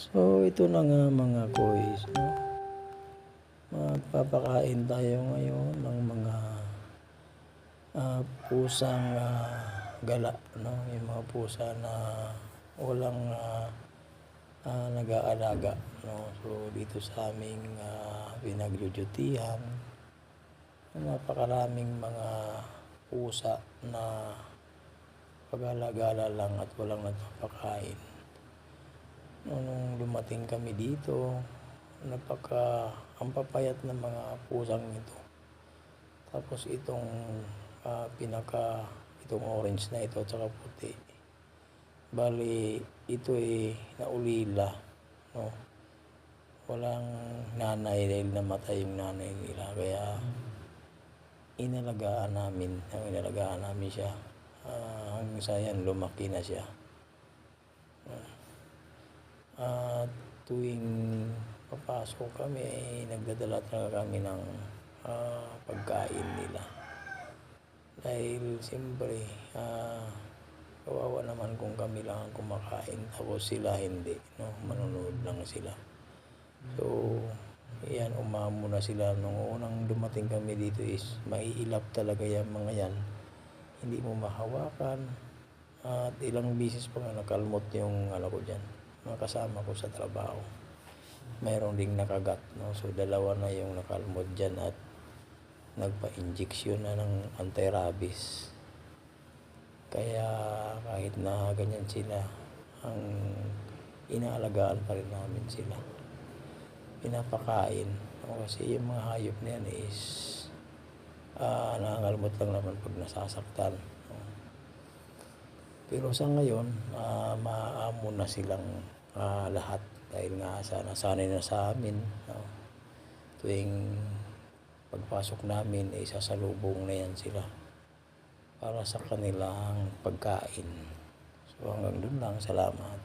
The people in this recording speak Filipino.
So ito na nga mga koys, no? Magpapakain tayo ngayon ng mga pusang gala, no? Yung mga pusa na walang nag-aalaga, no? So dito sa aming pinaglulutuan, napakaraming mga pusa na pag-alagala lang at walang nagpapakain. Nung dumating kami dito, ang papayat ng mga pusang ito. Tapos itong itong orange na ito at saka puti. Bali, ito naulila, no? Walang nanay dahil namatay yung nanay nila. Kaya inalagaan namin siya. Hanggang sa yan, lumaki na siya. Tuwing papasok kami, nagdadala talaga kami ng pagkain nila. Dahil siyempre, kawawa naman kung kami lang ang kumakain tapos sila hindi, no? Manonood lang sila. So, yan, umamo na sila. Nung unang dumating kami dito is maiilap talaga yung mga yan. Hindi mo mahawakan. At ilang bisis pa nga nakalmot yung ko dyan, mga kasama ko sa trabaho. Mayroon ding nakagat, no? So dalawa na yung nakalmot dyan at nagpa-injection na ng anti-rabies. Kaya kahit na ganyan sila, ang inaalagaan pa rin namin sila. Pinapakain, no? Kasi yung mga hayop na yan is nangangalmot lang naman pag nasasaktan. Pero sa ngayon, maaamo na silang lahat dahil nga nasanay na sa amin. No? Tuwing pagpasok namin, sasalubong na yan sila para sa kanilang pagkain. So hanggang doon lang, salamat.